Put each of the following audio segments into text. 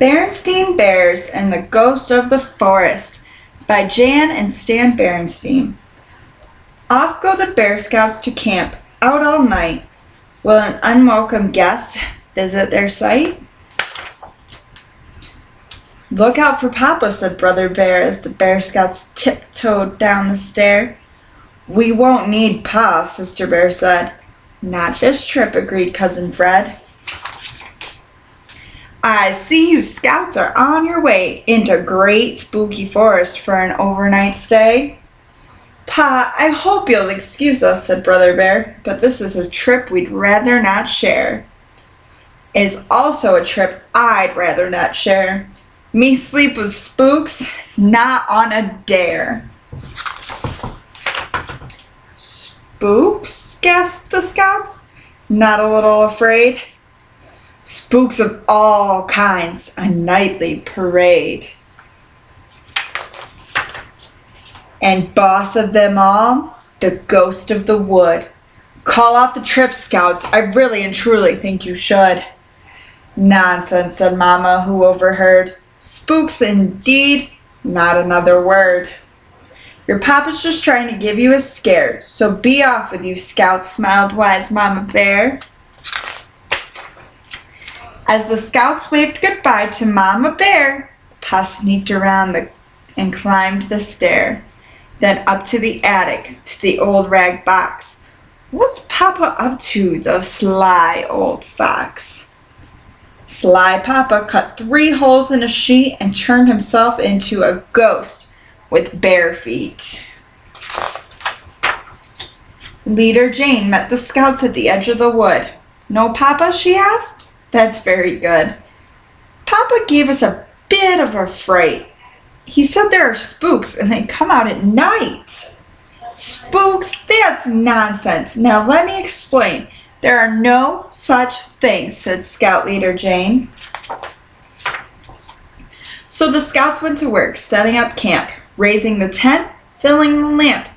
Berenstain Bears and the Ghost of the Forest by Jan and Stan Berenstain. Off go the Bear Scouts to camp, out all night. Will an unwelcome guest visit their site? Look out for Papa, said Brother Bear as the Bear Scouts tiptoed down the stair. We won't need Pa, Sister Bear said. Not this trip, agreed Cousin Fred. I see you scouts are on your way into great spooky forest for an overnight stay. Pa, I hope you'll excuse us, said Brother Bear, but this is a trip we'd rather not share. It's also a trip I'd rather not share. Me sleep with spooks, not on a dare. Spooks? Gasped the scouts, not a little afraid. Spooks of all kinds, a nightly parade. And boss of them all, the ghost of the wood. Call off the trip, scouts. I really and truly think you should. Nonsense, said Mama, who overheard. Spooks indeed, not another word. Your papa's just trying to give you a scare, so be off with you, scouts, smiled wise Mama Bear. As the scouts waved goodbye to Mama Bear, Pa sneaked around and climbed the stair, then up to the attic, to the old rag box. What's Papa up to, the sly old fox? Sly Papa cut 3 holes in a sheet and turned himself into a ghost with bare feet. Leader Jane met the scouts at the edge of the wood. No Papa, she asked? That's very good. Papa gave us a bit of a fright. He said there are spooks and they come out at night. Spooks? That's nonsense. Now let me explain. There are no such things, said Scout Leader Jane. So the scouts went to work, setting up camp, raising the tent, filling the lamp,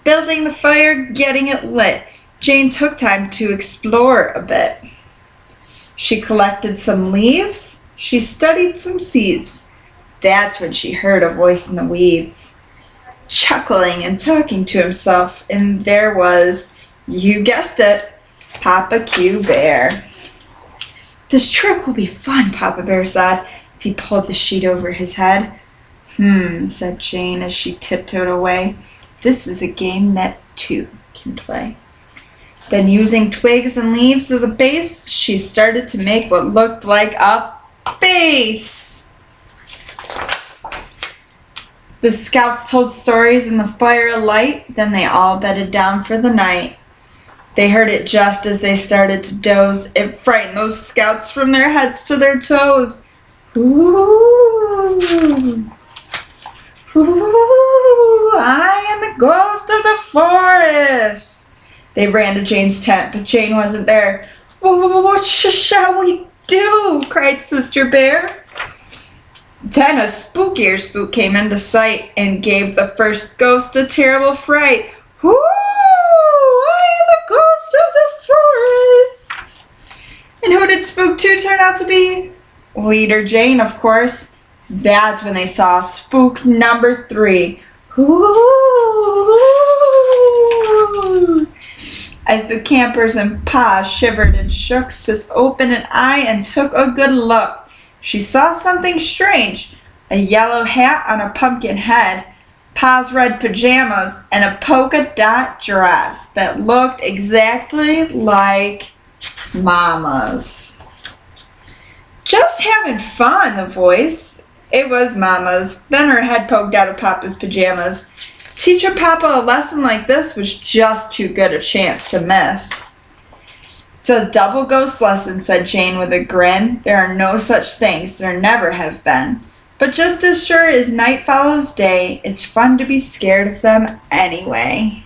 building the fire, getting it lit. Jane took time to explore a bit. She collected some leaves. She studied some seeds. That's when she heard a voice in the weeds, chuckling and talking to himself, and there was, you guessed it, Papa Q Bear. This trick will be fun, Papa Bear said, as he pulled the sheet over his head. Said Jane as she tiptoed away. This is a game that 2 can play. Then using twigs and leaves as a base, she started to make what looked like a base. The scouts told stories in the fire light, then they all bedded down for the night. They heard it just as they started to doze. It frightened those scouts from their heads to their toes. Ooh, ooh, I am the ghost of the forest. They ran to Jane's tent, but Jane wasn't there. What shall we do? Cried Sister Bear. Then a spookier spook came into sight and gave the first ghost a terrible fright. Ooh, I am the ghost of the forest. And who did Spook 2 turn out to be? Leader Jane, of course. That's when they saw Spook number 3. Ooh. As the campers and Pa shivered and shook, Sis opened an eye and took a good look. She saw something strange, a yellow hat on a pumpkin head, Pa's red pajamas, and a polka dot dress that looked exactly like Mama's. Just having fun, the voice. It was Mama's. Then her head poked out of Papa's pajamas. Teaching Papa a lesson like this was just too good a chance to miss. It's a double ghost lesson, said Jane with a grin. There are no such things. There never have been. But just as sure as night follows day, it's fun to be scared of them anyway.